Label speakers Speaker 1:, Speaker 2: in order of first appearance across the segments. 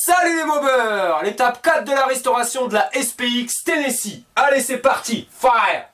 Speaker 1: Salut les mobbers! L'étape 4 de la restauration de la SPX Tennessee. Allez, c'est parti! Fire!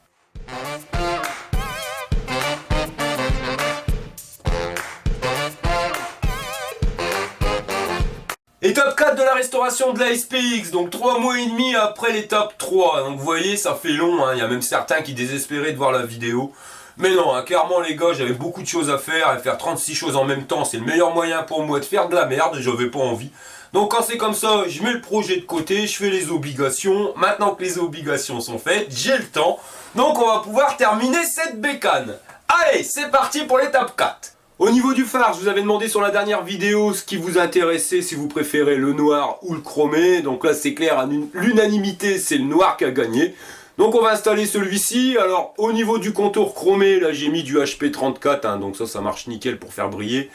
Speaker 1: Étape 4 de la restauration de la SPX, donc 3 mois et demi après l'étape 3. Donc vous voyez, ça fait long, il y a même certains qui désespéraient de voir la vidéo. Mais non, clairement les gars, j'avais beaucoup de choses à faire, et faire 36 choses en même temps, c'est le meilleur moyen pour moi de faire de la merde, j'avais pas envie. Donc quand c'est comme ça, je mets le projet de côté, je fais les obligations. Maintenant que les obligations sont faites, j'ai le temps. Donc on va pouvoir terminer cette bécane. Allez, c'est parti pour l'étape 4. Au niveau du phare, je vous avais demandé sur la dernière vidéo ce qui vous intéressait, si vous préférez le noir ou le chromé. Donc là c'est clair, à l'unanimité, c'est le noir qui a gagné. Donc on va installer celui-ci. Alors au niveau du contour chromé, là j'ai mis du HP34, donc ça marche nickel pour faire briller.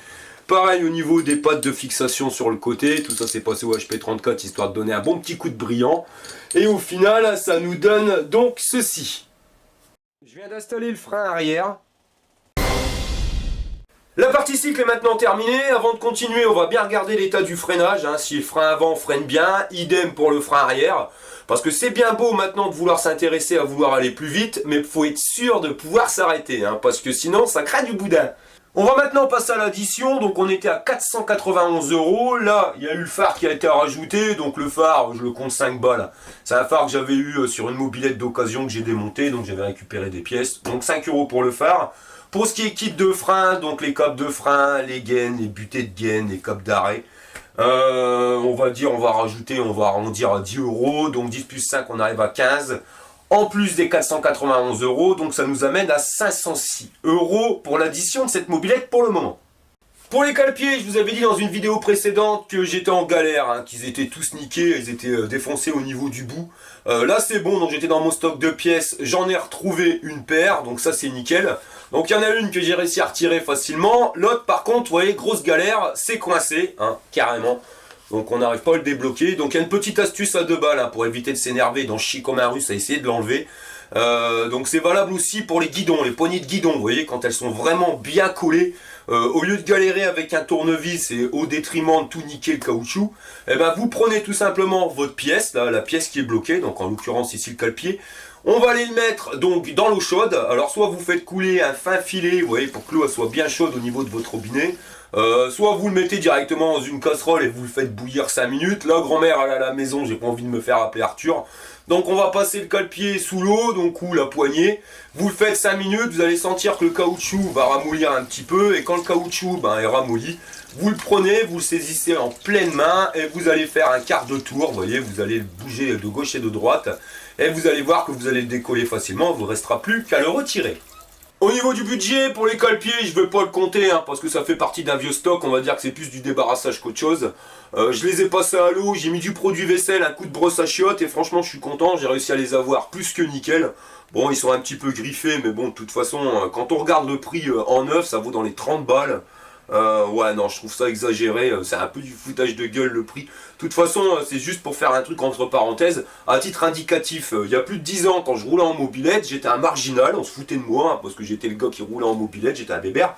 Speaker 1: Pareil au niveau des pattes de fixation sur le côté, tout ça c'est passé au HP34 histoire de donner un bon petit coup de brillant. Et au final, ça nous donne donc ceci. Je viens d'installer le frein arrière. La partie cycle est maintenant terminée. Avant de continuer, on va bien regarder l'état du freinage. Si le frein avant freine bien, idem pour le frein arrière. Parce que c'est bien beau maintenant de vouloir s'intéresser à vouloir aller plus vite, mais il faut être sûr de pouvoir s'arrêter, parce que sinon ça craint du boudin. On va maintenant passer à l'addition, donc on était à 491 €. Là, il y a eu le phare qui a été rajouté, donc le phare, je le compte 5 balles. C'est un phare que j'avais eu sur une mobilette d'occasion que j'ai démonté, donc j'avais récupéré des pièces. Donc 5 € pour le phare. Pour ce qui est kit de frein, donc les câbles de frein, les gaines, les butées de gaines, les câbles d'arrêt. On va rajouter, on va arrondir à 10 €, donc 10 plus 5, on arrive à 15. En plus des 491 €, donc ça nous amène à 506 € pour l'addition de cette mobilette pour le moment. Pour les cale-pieds, je vous avais dit dans une vidéo précédente que j'étais en galère, qu'ils étaient tous niqués, ils étaient défoncés au niveau du bout. Là c'est bon, donc j'étais dans mon stock de pièces, j'en ai retrouvé une paire, donc ça c'est nickel. Donc il y en a une que j'ai réussi à retirer facilement, l'autre par contre, vous voyez, grosse galère, c'est coincé, carrément. Donc on n'arrive pas à le débloquer. Donc il y a une petite astuce à 2 balles pour éviter de s'énerver, d'en chier comme un russe à essayer de l'enlever. Donc c'est valable aussi pour les guidons, les poignées de guidon, vous voyez, quand elles sont vraiment bien collées. Au lieu de galérer avec un tournevis et au détriment de tout niquer le caoutchouc, vous prenez tout simplement votre pièce, là, la pièce qui est bloquée, donc en l'occurrence ici le cale-pied. On va aller le mettre donc dans l'eau chaude. Alors soit vous faites couler un fin filet, vous voyez, pour que l'eau soit bien chaude au niveau de votre robinet. Soit vous le mettez directement dans une casserole et vous le faites bouillir 5 minutes. Là, grand-mère elle est à la maison, j'ai pas envie de me faire appeler Arthur. Donc on va passer le cale-pied sous l'eau, donc ou la poignée. Vous le faites 5 minutes, vous allez sentir que le caoutchouc va ramollir un petit peu. Et quand le caoutchouc est ramolli, vous le prenez, vous le saisissez en pleine main et vous allez faire un quart de tour. Vous voyez, vous allez bouger de gauche et de droite. Et vous allez voir que vous allez le décoller facilement, il ne vous restera plus qu'à le retirer. Au niveau du budget, pour les cale-pieds, je ne vais pas le compter, parce que ça fait partie d'un vieux stock, on va dire que c'est plus du débarrassage qu'autre chose. Je les ai passés à l'eau, j'ai mis du produit vaisselle, un coup de brosse à chiottes, et franchement je suis content, j'ai réussi à les avoir plus que nickel. Bon, ils sont un petit peu griffés, mais bon, de toute façon, quand on regarde le prix en neuf, ça vaut dans les 30 balles. Ouais, non, je trouve ça exagéré, c'est un peu du foutage de gueule le prix. De toute façon, c'est juste pour faire un truc entre parenthèses. À titre indicatif, il y a plus de 10 ans, quand je roulais en mobilette, j'étais un marginal, on se foutait de moi, parce que j'étais le gars qui roulait en mobilette, j'étais un bébert.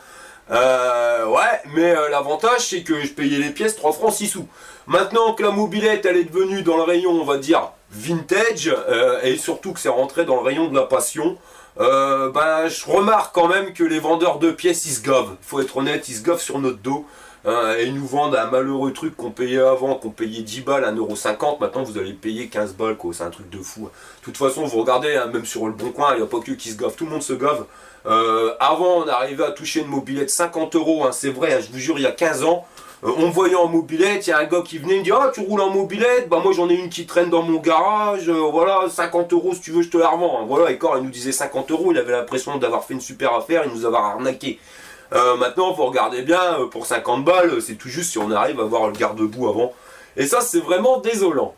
Speaker 1: Ouais, mais l'avantage, c'est que je payais les pièces 3 francs 6 sous. Maintenant que la mobilette, elle est devenue dans le rayon, on va dire, vintage, et surtout que c'est rentré dans le rayon de la passion, je remarque quand même que les vendeurs de pièces, ils se gavent. Il faut être honnête, ils se gavent sur notre dos. Et ils nous vendent un malheureux truc qu'on payait avant, qu'on payait 10 balles, 1,50 €. Maintenant, vous allez payer 15 balles, quoi. C'est un truc de fou. De toute façon, vous regardez, même sur le bon coin, il n'y a pas que qui se gavent. Tout le monde se gave. Avant, on arrivait à toucher une mobilette 50 €. C'est vrai, je vous jure, il y a 15 ans. On me voyait en mobilette, il y a un gars qui venait me dire: ah, tu roules en mobilette? Bah moi j'en ai une qui traîne dans mon garage, voilà, 50 € si tu veux je te la revends. Voilà, et quand il nous disait 50 €, il avait l'impression d'avoir fait une super affaire, il nous avait arnaqué. Maintenant vous regardez bien, pour 50 balles, c'est tout juste si on arrive à avoir le garde-boue avant. Et ça c'est vraiment désolant.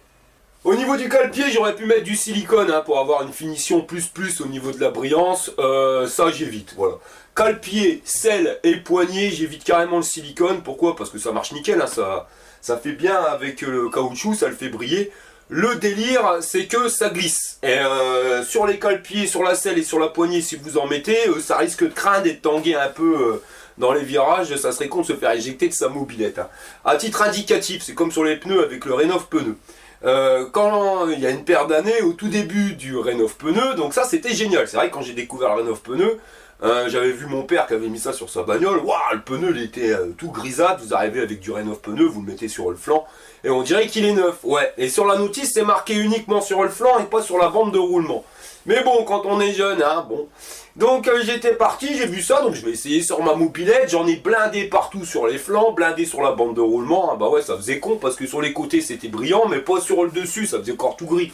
Speaker 1: Au niveau du cale-pied, j'aurais pu mettre du silicone pour avoir une finition plus au niveau de la brillance. Ça j'évite, voilà. Cale-pied, selle et poignée, j'évite carrément le silicone. Pourquoi? Parce que ça marche nickel, ça fait bien avec le caoutchouc, ça le fait briller. Le délire, c'est que ça glisse. Et sur les cale-pieds, sur la selle et sur la poignée, si vous en mettez, ça risque de craindre et de tanguer un peu dans les virages, ça serait con de se faire éjecter de sa mobilette. Hein. À titre indicatif, c'est comme sur les pneus avec le Rénov pneu. Quand il y a une paire d'années, au tout début du Rénov pneu, donc ça c'était génial. C'est vrai que quand j'ai découvert le Rénov pneu, j'avais vu mon père qui avait mis ça sur sa bagnole. Waouh, le pneu il était tout grisâtre. Vous arrivez avec du Rénov pneu, vous le mettez sur le flanc et on dirait qu'il est neuf. Ouais. Et sur la notice, c'est marqué uniquement sur le flanc et pas sur la bande de roulement. Mais bon, quand on est jeune, hein, bon. Donc j'étais parti, j'ai vu ça, donc je vais essayer sur ma mobilette. J'en ai blindé partout sur les flancs, blindé sur la bande de roulement. Ah bah ouais, ça faisait con parce que sur les côtés c'était brillant, mais pas sur le dessus, ça faisait encore tout gris.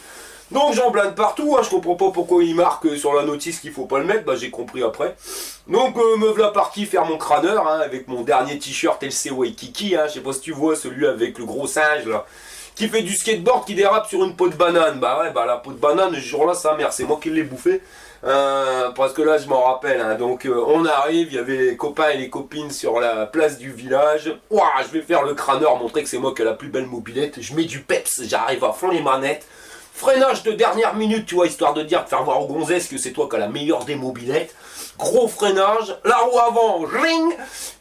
Speaker 1: Donc j'en blinde partout, hein, je comprends pas pourquoi il marque sur la notice qu'il faut pas le mettre, bah j'ai compris après. Donc me voilà parti faire mon crâneur, hein, avec mon dernier t-shirt LC Waikiki, hein, je sais pas si tu vois celui avec le gros singe là, qui fait du skateboard qui dérape sur une peau de banane. Bah ouais, bah la peau de banane, ce jour-là, sa mère, c'est moi qui l'ai bouffé. Parce que là, je m'en rappelle. Hein. Donc on arrive, il y avait les copains et les copines sur la place du village. Ouah, je vais faire le crâneur, montrer que c'est moi qui ai la plus belle mobilette. Je mets du peps, j'arrive à fond les manettes. Freinage de dernière minute, tu vois, histoire de dire, de faire voir aux gonzesses que c'est toi qui as la meilleure des mobilettes. Gros freinage, la roue avant, ring,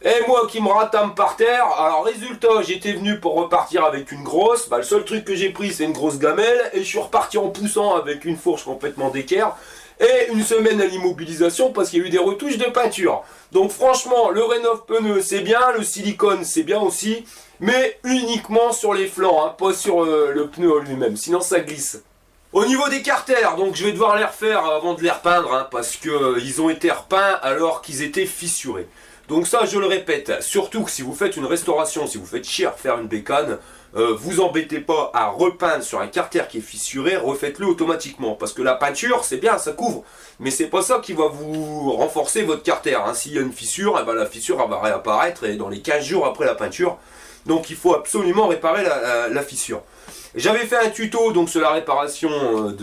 Speaker 1: et moi qui me ratame par terre. Alors résultat, j'étais venu pour repartir avec une grosse. Bah, le seul truc que j'ai pris, c'est une grosse gamelle, et je suis reparti en poussant avec une fourche complètement d'équerre. Et une semaine à l'immobilisation parce qu'il y a eu des retouches de peinture. Donc franchement, le Rénov pneu c'est bien, le silicone c'est bien aussi, mais uniquement sur les flancs, hein, pas sur le pneu en lui-même, sinon ça glisse. Au niveau des carters, donc je vais devoir les refaire avant de les repeindre, hein, parce que ils ont été repeints alors qu'ils étaient fissurés. Donc ça, je le répète, surtout que si vous faites une restauration, si vous faites chier à refaire une bécane, vous embêtez pas à repeindre sur un carter qui est fissuré, refaites-le automatiquement. Parce que la peinture, c'est bien, ça couvre, mais c'est pas ça qui va vous renforcer votre carter. Hein. S'il y a une fissure, eh ben, la fissure elle va réapparaître et dans les 15 jours après la peinture. Donc il faut absolument réparer la fissure. J'avais fait un tuto donc sur la réparation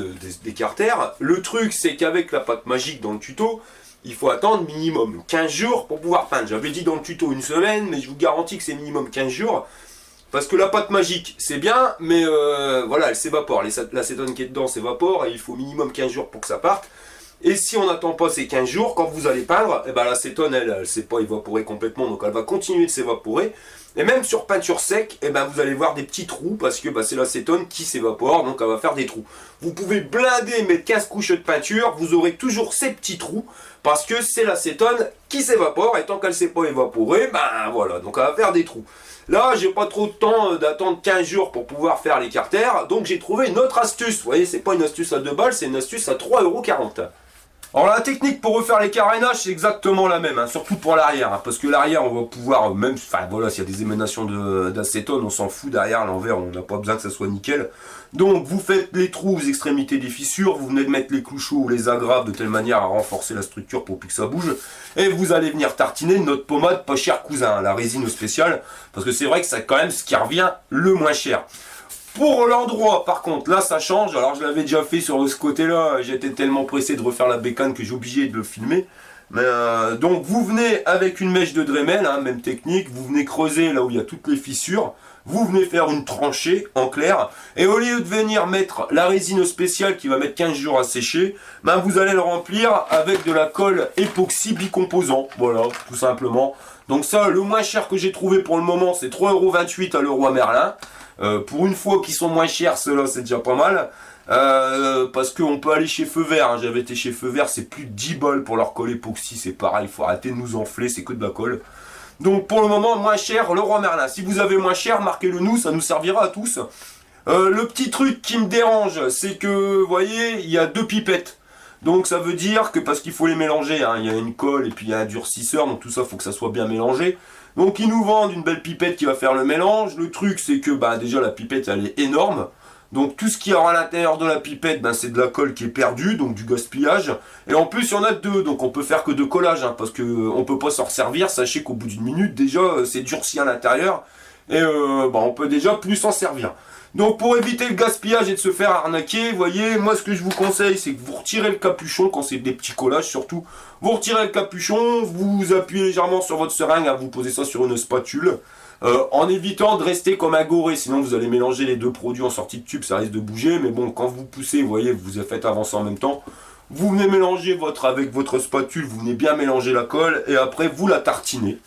Speaker 1: des carters. Le truc, c'est qu'avec la pâte magique dans le tuto, il faut attendre minimum 15 jours pour pouvoir peindre. J'avais dit dans le tuto une semaine, mais je vous garantis que c'est minimum 15 jours. Parce que la pâte magique, c'est bien, mais voilà, elle s'évapore. L'acétone qui est dedans s'évapore et il faut minimum 15 jours pour que ça parte. Et si on n'attend pas ces 15 jours, quand vous allez peindre, eh ben, l'acétone, elle ne s'est pas évaporée complètement, donc elle va continuer de s'évaporer. Et même sur peinture sec, eh ben, vous allez voir des petits trous, parce que bah, c'est l'acétone qui s'évapore, donc elle va faire des trous. Vous pouvez blinder, mettre 15 couches de peinture, vous aurez toujours ces petits trous, parce que c'est l'acétone qui s'évapore, et tant qu'elle ne s'est pas évaporée, ben voilà, donc elle va faire des trous. Là, j'ai pas trop de temps d'attendre 15 jours pour pouvoir faire les carters, donc j'ai trouvé une autre astuce. Vous voyez, c'est pas une astuce à 2 balles, c'est une astuce à 3,40 €. Alors la technique pour refaire les carénages c'est exactement la même, hein, surtout pour l'arrière, hein, parce que l'arrière on va pouvoir, même, enfin voilà, s'il y a des émanations d'acétone, on s'en fout, derrière l'envers on n'a pas besoin que ça soit nickel. Donc vous faites les trous aux extrémités des fissures, vous venez de mettre les clous chauds ou les agrafes de telle manière à renforcer la structure pour plus que ça bouge, et vous allez venir tartiner notre pommade pas cher cousin, hein, la résine spéciale, parce que c'est vrai que c'est quand même ce qui revient le moins cher. Pour l'endroit, par contre, là ça change. Alors je l'avais déjà fait sur ce côté-là. J'étais tellement pressé de refaire la bécane que j'ai obligé de le filmer. Mais, donc vous venez avec une mèche de Dremel, hein, même technique. Vous venez creuser là où il y a toutes les fissures. Vous venez faire une tranchée en clair. Et au lieu de venir mettre la résine spéciale qui va mettre 15 jours à sécher, ben vous allez le remplir avec de la colle époxy bicomposant. Voilà, tout simplement. Donc ça, le moins cher que j'ai trouvé pour le moment, c'est 3,28 € à Leroy Merlin. Pour une fois qu'ils sont moins chers, ceux-là c'est déjà pas mal. Parce qu'on peut aller chez Feu Vert, hein. J'avais été chez Feu Vert, c'est plus de 10 balles pour leur colle époxy, c'est pareil, il faut arrêter de nous enfler, c'est que de la colle. Donc pour le moment, moins cher, Leroy Merlin. Si vous avez moins cher, marquez-le nous, ça nous servira à tous. Le petit truc qui me dérange, c'est que, vous voyez, il y a 2 pipettes. Donc ça veut dire que, parce qu'il faut les mélanger, hein, il y a une colle et puis il y a un durcisseur, donc tout ça, il faut que ça soit bien mélangé. Donc ils nous vendent une belle pipette qui va faire le mélange. Le truc c'est que bah, déjà la pipette elle est énorme. Donc tout ce qu'il y aura à l'intérieur de la pipette, ben, c'est de la colle qui est perdue, donc du gaspillage. Et en plus il y en a 2, donc on peut faire que de collage, hein, parce qu'on ne peut pas s'en resservir. Sachez qu'au bout d'une minute déjà c'est durci à l'intérieur. Et bah, on peut déjà plus s'en servir. Donc pour éviter le gaspillage et de se faire arnaquer, vous voyez, moi ce que je vous conseille, c'est que vous retirez le capuchon, quand c'est des petits collages surtout, vous retirez le capuchon, vous appuyez légèrement sur votre seringue, hein, vous posez ça sur une spatule, en évitant de rester comme un goré, sinon vous allez mélanger les 2 produits en sortie de tube, ça risque de bouger, mais bon, quand vous poussez, vous voyez, vous faites avancer en même temps, vous venez mélanger avec votre spatule, vous venez bien mélanger la colle, et après vous la tartinez.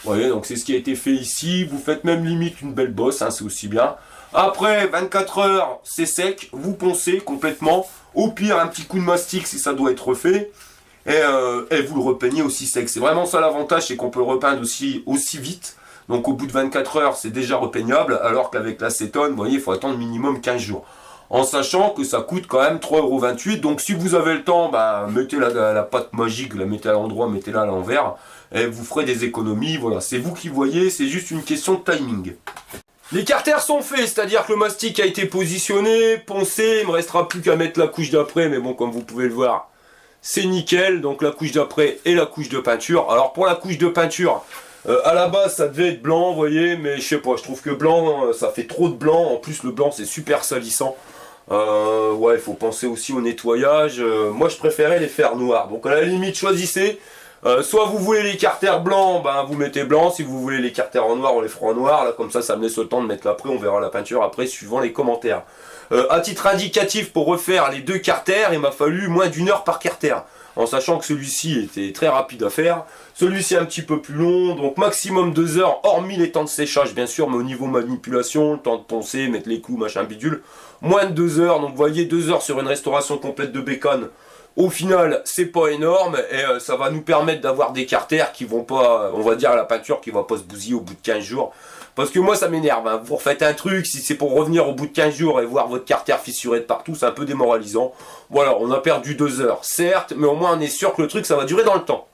Speaker 1: Vous voyez, donc c'est ce qui a été fait ici. Vous faites même limite une belle bosse, hein, c'est aussi bien. Après 24 heures, c'est sec, vous poncez complètement. Au pire, un petit coup de mastic si ça doit être refait. Et vous le repeignez aussi sec. C'est vraiment ça l'avantage, c'est qu'on peut le repeindre aussi vite. Donc au bout de 24 heures, c'est déjà repeignable, alors qu'avec l'acétone, vous voyez, il faut attendre minimum 15 jours. En sachant que ça coûte quand même 3,28 €. Donc si vous avez le temps, bah, mettez la pâte magique, la mettez à l'endroit, mettez-la à l'envers, et vous ferez des économies. Voilà, c'est vous qui voyez, c'est juste une question de timing. Les carters sont faits, c'est-à-dire que le mastic a été positionné, poncé, il me restera plus qu'à mettre la couche d'après, mais bon, comme vous pouvez le voir, c'est nickel. Donc la couche d'après et la couche de peinture. Alors pour la couche de peinture, à la base ça devait être blanc, vous voyez, mais je sais pas, je trouve que blanc, ça fait trop de blanc. En plus le blanc c'est super salissant. Ouais, il faut penser aussi au nettoyage. Moi je préférais les faire noirs. Donc à la limite choisissez. Soit vous voulez les carters blancs, ben vous mettez blanc. Si vous voulez les carters en noir, on les fera en noir. Là, comme ça me laisse le temps de mettre l'après. On verra la peinture après, suivant les commentaires. À titre indicatif, pour refaire les deux carters, il m'a fallu moins d'1 heure par carter. En sachant que celui-ci était très rapide à faire. Celui-ci un petit peu plus long, donc maximum 2 heures, hormis les temps de séchage bien sûr, mais au niveau manipulation, le temps de poncer, mettre les clous, machin bidule, moins de 2 heures. Donc vous voyez, 2 heures sur une restauration complète de bacon. Au final, c'est pas énorme et ça va nous permettre d'avoir des carters qui vont pas, on va dire la peinture qui va pas se bousiller au bout de 15 jours. Parce que moi ça m'énerve, hein. Vous refaites un truc, si c'est pour revenir au bout de 15 jours et voir votre carter fissuré de partout, c'est un peu démoralisant. Voilà, on a perdu 2 heures, certes, mais au moins on est sûr que le truc ça va durer dans le temps.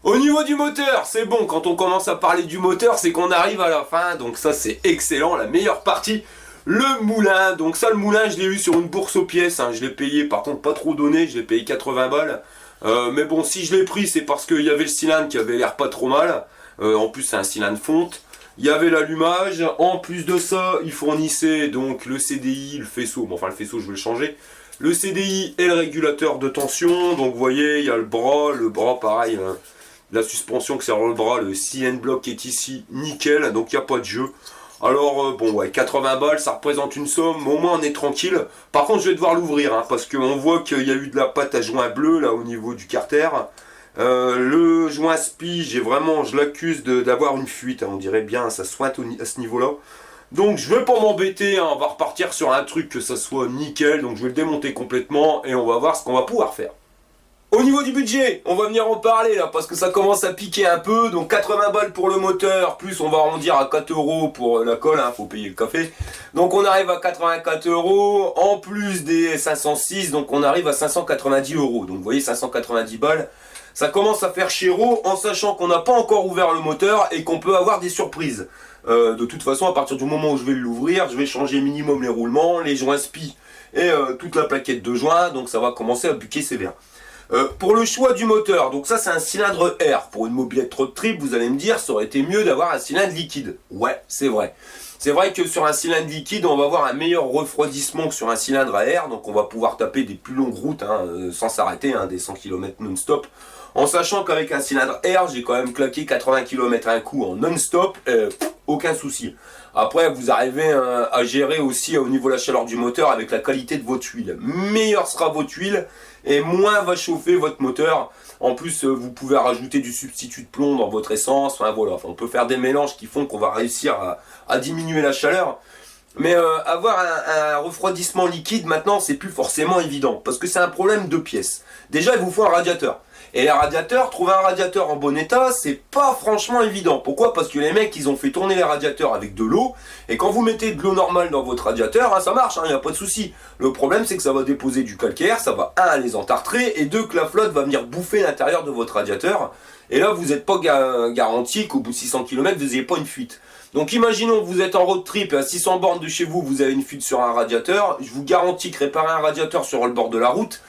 Speaker 1: Au niveau du moteur, c'est bon, quand on commence à parler du moteur, c'est qu'on arrive à la fin, donc ça c'est excellent, la meilleure partie. Le moulin, donc ça le moulin je l'ai eu sur une bourse aux pièces, hein. Je l'ai payé par contre pas trop donné, je l'ai payé 80 balles. Mais bon, si je l'ai pris c'est parce qu'il y avait le cylindre qui avait l'air pas trop mal. En plus c'est un cylindre fonte. Il y avait l'allumage, en plus de ça il fournissait donc le CDI, le faisceau, bon, enfin le faisceau je vais le changer. Le CDI et le régulateur de tension, donc vous voyez il y a le bras pareil, hein. La suspension que sert le bras, le CN block est ici, nickel, donc il n'y a pas de jeu. Alors bon ouais, 80 balles ça représente une somme, mais au moins on est tranquille. Par contre je vais devoir l'ouvrir, hein, parce qu'on voit qu'il y a eu de la pâte à joint bleu là au niveau du carter. Le joint spi, je l'accuse d'avoir une fuite, hein, on dirait bien, ça sointe à ce niveau là. Donc je vais pas m'embêter, hein, on va repartir sur un truc que ça soit nickel, donc je vais le démonter complètement et on va voir ce qu'on va pouvoir faire. Au niveau du budget, on va venir en parler là parce que ça commence à piquer un peu. Donc 80 balles pour le moteur, plus on va arrondir à 4 € pour la colle, hein, faut payer le café. Donc on arrive à 84 € en plus des 506, donc on arrive à 590 €. Donc vous voyez 590 balles, ça commence à faire chéro en sachant qu'on n'a pas encore ouvert le moteur et qu'on peut avoir des surprises. De toute façon, à partir du moment où je vais l'ouvrir, je vais changer minimum les roulements, les joints spi et toute la plaquette de joints, donc ça va commencer à buquer sévère. Pour le choix du moteur, donc ça c'est un cylindre air. Pour une mobilette road trip, vous allez me dire, ça aurait été mieux d'avoir un cylindre liquide. Ouais, c'est vrai. C'est vrai que sur un cylindre liquide, on va avoir un meilleur refroidissement que sur un cylindre à air. Donc on va pouvoir taper des plus longues routes, hein, sans s'arrêter, hein, des 100 km non-stop. En sachant qu'avec un cylindre air, j'ai quand même claqué 80 km un coup en non-stop, aucun souci. Après, vous arrivez à gérer aussi au niveau de la chaleur du moteur avec la qualité de votre huile. Meilleure sera votre huile et moins va chauffer votre moteur. En plus, vous pouvez rajouter du substitut de plomb dans votre essence. Enfin, voilà, on peut faire des mélanges qui font qu'on va réussir à diminuer la chaleur. Mais avoir un refroidissement liquide maintenant, c'est plus forcément évident parce que c'est un problème de pièces. Déjà, il vous faut un radiateur. Et les radiateurs, trouver un radiateur en bon état, c'est pas franchement évident. Pourquoi? Parce que les mecs, ils ont fait tourner les radiateurs avec de l'eau. Et quand vous mettez de l'eau normale dans votre radiateur, hein, ça marche, il n'y a pas de souci. Le problème, c'est que ça va déposer du calcaire, ça va, un, les entartrer, et deux, que la flotte va venir bouffer l'intérieur de votre radiateur. Et là, vous n'êtes pas garanti qu'au bout de 600 km, vous n'ayez pas une fuite. Donc imaginons que vous êtes en road trip et à 600 bornes de chez vous, vous avez une fuite sur un radiateur. Je vous garantis que réparer un radiateur sur le bord de la route,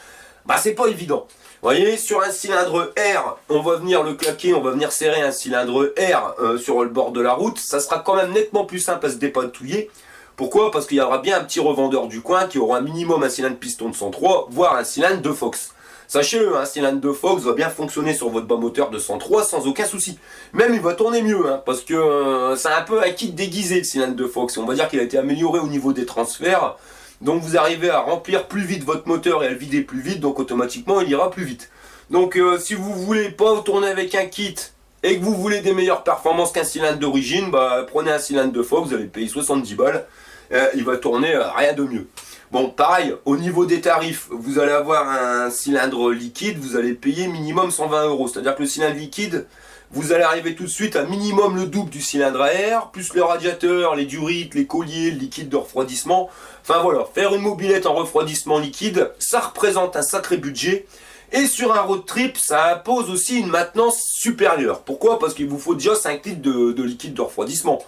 Speaker 1: bah c'est pas évident. Vous voyez, sur un cylindre air, on va venir le claquer, on va venir serrer un cylindre air sur le bord de la route. Ça sera quand même nettement plus simple à se dépatouiller. Pourquoi? Parce qu'il y aura bien un petit revendeur du coin qui aura un minimum un cylindre piston de 103, voire un cylindre de Fox. Sachez-le, un cylindre de Fox va bien fonctionner sur votre bas moteur de 103 sans aucun souci. Même il va tourner mieux, hein, parce que c'est un peu un kit déguisé le cylindre de Fox. On va dire qu'il a été amélioré au niveau des transferts. Donc vous arrivez à remplir plus vite votre moteur et à le vider plus vite, donc automatiquement il ira plus vite. Donc si vous voulez pas tourner avec un kit et que vous voulez des meilleures performances qu'un cylindre d'origine, bah prenez un cylindre de fois, vous allez payer 70 balles, il va tourner rien de mieux. Bon, pareil, au niveau des tarifs, vous allez avoir un cylindre liquide, vous allez payer minimum 120 euros. C'est-à-dire que le cylindre liquide, vous allez arriver tout de suite à minimum le double du cylindre à air, plus le radiateur, les durites, les colliers, le liquide de refroidissement. Enfin voilà, faire une mobilette en refroidissement liquide, ça représente un sacré budget. Et sur un road trip, ça impose aussi une maintenance supérieure. Pourquoi? Parce qu'il vous faut déjà 5 litres de liquide de refroidissement.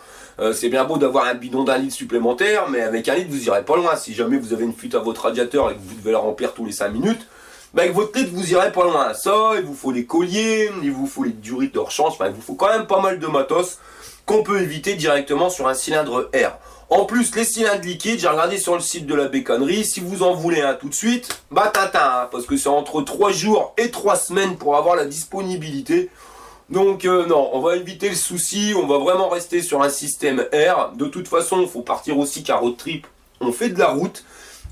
Speaker 1: C'est bien beau d'avoir un bidon d'1 litre supplémentaire, mais avec 1 litre, vous irez pas loin. Si jamais vous avez une fuite à votre radiateur et que vous devez la remplir tous les 5 minutes, bah avec votre litre, vous irez pas loin. Ça, il vous faut les colliers, il vous faut les durites de rechange, enfin, il vous faut quand même pas mal de matos qu'on peut éviter directement sur un cylindre air. En plus, les cylindres liquides, j'ai regardé sur le site de la bécannerie, si vous en voulez un tout de suite, bah tintin, parce que c'est entre 3 jours et 3 semaines pour avoir la disponibilité. Donc non, on va éviter le souci, on va vraiment rester sur un système air. De toute façon, il faut partir aussi qu'un road trip, on fait de la route,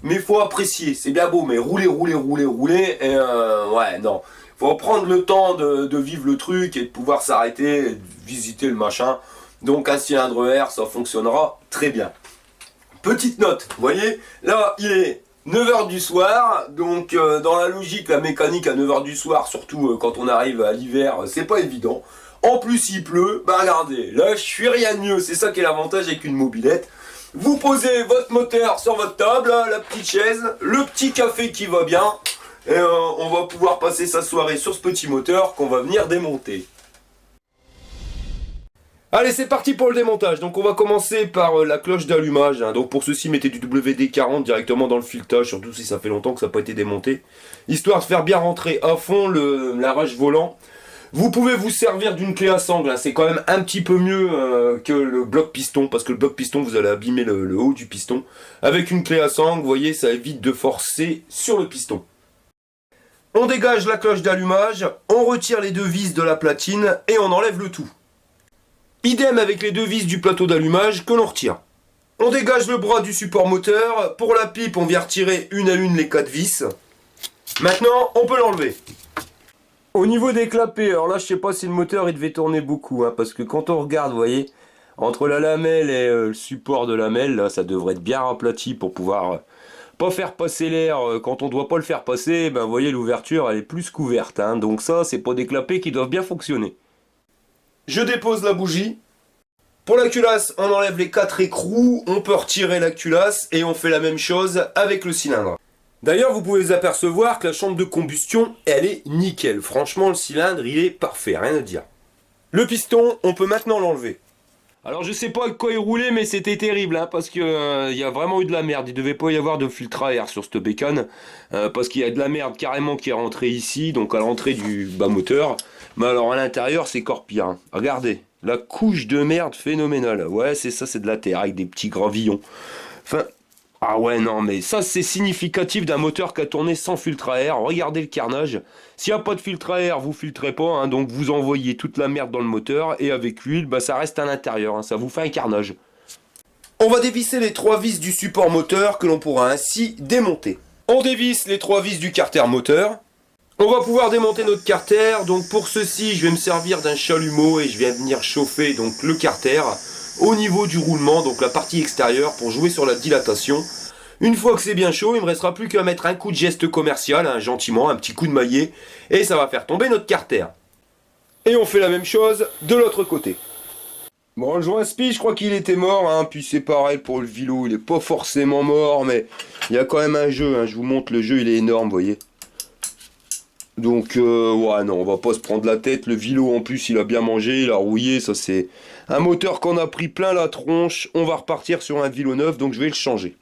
Speaker 1: mais il faut apprécier, c'est bien beau, mais rouler, et ouais, non. Il faut prendre le temps de vivre le truc et de pouvoir s'arrêter, et de visiter le machin. Donc un cylindre air, ça fonctionnera très bien. Petite note, vous voyez, là, il est 9h du soir, donc dans la logique, la mécanique à 9h du soir, surtout quand on arrive à l'hiver, c'est pas évident. En plus il pleut, bah regardez, là je suis rien de mieux, c'est ça qui est l'avantage avec une mobilette. Vous posez votre moteur sur votre table, la petite chaise, le petit café qui va bien, et on va pouvoir passer sa soirée sur ce petit moteur qu'on va venir démonter. Allez, c'est parti pour le démontage. Donc on va commencer par la cloche d'allumage. Donc pour ceci, mettez du WD-40 directement dans le filetage, surtout si ça fait longtemps que ça n'a pas été démonté. Histoire de faire bien rentrer à fond l'arrache volant. Vous pouvez vous servir d'une clé à sangle. C'est quand même un petit peu mieux que le bloc piston, parce que le bloc piston, vous allez abîmer le haut du piston. Avec une clé à sangle, vous voyez, ça évite de forcer sur le piston. On dégage la cloche d'allumage, on retire les 2 vis de la platine et on enlève le tout. Idem avec les 2 vis du plateau d'allumage que l'on retire. On dégage le bras du support moteur. Pour la pipe, on vient retirer une à une les 4 vis. Maintenant, on peut l'enlever. Au niveau des clapets, alors là, je sais pas si le moteur il devait tourner beaucoup, parce que quand on regarde, vous voyez, entre la lamelle et le support de lamelle, là, ça devrait être bien aplati pour pouvoir pas faire passer l'air. Quand on doit pas le faire passer, ben, vous voyez, l'ouverture, elle est plus qu'ouverte. Donc ça, c'est pas des clapets qui doivent bien fonctionner. Je dépose la bougie. Pour la culasse, on enlève les 4 écrous, on peut retirer la culasse et on fait la même chose avec le cylindre. D'ailleurs, vous pouvez apercevoir que la chambre de combustion, elle est nickel. Franchement, le cylindre, il est parfait, rien à dire. Le piston, on peut maintenant l'enlever. Alors, je sais pas avec quoi il roulait, mais c'était terrible, parce que y a vraiment eu de la merde. Il devait pas y avoir de filtre à air sur cette bécane, parce qu'il y a de la merde carrément qui est rentrée ici, donc à l'entrée du bas moteur. Mais alors à l'intérieur, c'est encore pire. Regardez, la couche de merde phénoménale. Ouais, c'est ça, c'est de la terre avec des petits gravillons. Enfin, ah ouais, non, mais ça, c'est significatif d'un moteur qui a tourné sans filtre à air. Regardez le carnage. S'il n'y a pas de filtre à air, vous filtrez pas, donc vous envoyez toute la merde dans le moteur, et avec l'huile, bah, ça reste à l'intérieur, ça vous fait un carnage. On va dévisser les 3 vis du support moteur que l'on pourra ainsi démonter. On dévisse les 3 vis du carter moteur. On va pouvoir démonter notre carter, donc pour ceci je vais me servir d'un chalumeau et je vais venir chauffer donc le carter au niveau du roulement, donc la partie extérieure pour jouer sur la dilatation. Une fois que c'est bien chaud, il ne me restera plus qu'à mettre un coup de geste commercial, gentiment, un petit coup de maillet, et ça va faire tomber notre carter. Et on fait la même chose de l'autre côté. Bon, le joint spi, je crois qu'il était mort, puis c'est pareil pour le vilo, il n'est pas forcément mort, mais il y a quand même un jeu, je vous montre le jeu, il est énorme, vous voyez. Donc, ouais, non, on va pas se prendre la tête. Le vilo, en plus, il a bien mangé, il a rouillé. Ça, c'est un moteur qu'on a pris plein la tronche. On va repartir sur un vilo neuf, donc je vais le changer.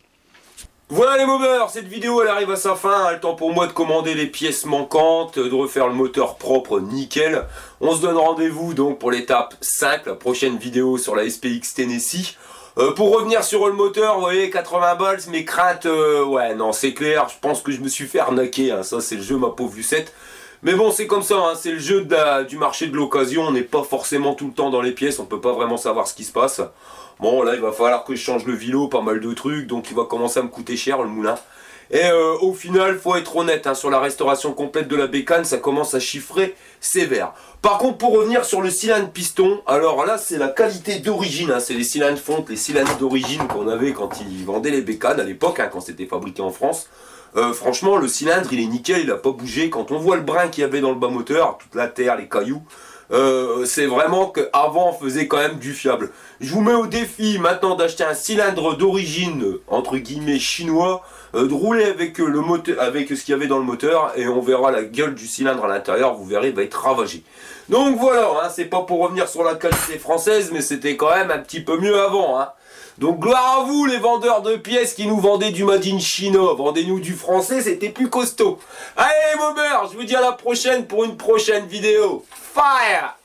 Speaker 1: Voilà les moveurs, cette vidéo, elle arrive à sa fin. Le temps pour moi de commander les pièces manquantes, de refaire le moteur propre, nickel. On se donne rendez-vous, donc, pour l'étape 5, la prochaine vidéo sur la SPX Tennessee. Pour revenir sur le moteur, vous voyez, 80 balles, mes craintes, ouais, non, c'est clair, je pense que je me suis fait arnaquer, ça c'est le jeu, ma pauvre Lucette. Mais bon, c'est comme ça, c'est le jeu du marché de l'occasion, on n'est pas forcément tout le temps dans les pièces, on peut pas vraiment savoir ce qui se passe. Bon, là, il va falloir que je change le vilo, pas mal de trucs, donc il va commencer à me coûter cher, le moulin. Et au final, faut être honnête, hein, sur la restauration complète de la bécane, ça commence à chiffrer sévère. Par contre, pour revenir sur le cylindre piston, alors là, c'est la qualité d'origine, hein, c'est les cylindres fonte, les cylindres d'origine qu'on avait quand ils vendaient les bécanes à l'époque, hein, quand c'était fabriqué en France. Franchement, le cylindre, il est nickel, il n'a pas bougé. Quand on voit le brin qu'il y avait dans le bas moteur, toute la terre, les cailloux, c'est vraiment qu'avant on faisait quand même du fiable. Je vous mets au défi maintenant d'acheter un cylindre d'origine entre guillemets chinois, de rouler avec le moteur, avec ce qu'il y avait dans le moteur, et on verra la gueule du cylindre à l'intérieur. Vous verrez, il va être ravagé. Donc voilà, hein, c'est pas pour revenir sur la qualité française, mais c'était quand même un petit peu mieux avant. Hein. Donc gloire à vous les vendeurs de pièces qui nous vendaient du Made in China. Vendez-nous du français, c'était plus costaud. Allez les bobeurs, je vous dis à la prochaine pour une prochaine vidéo. Fire!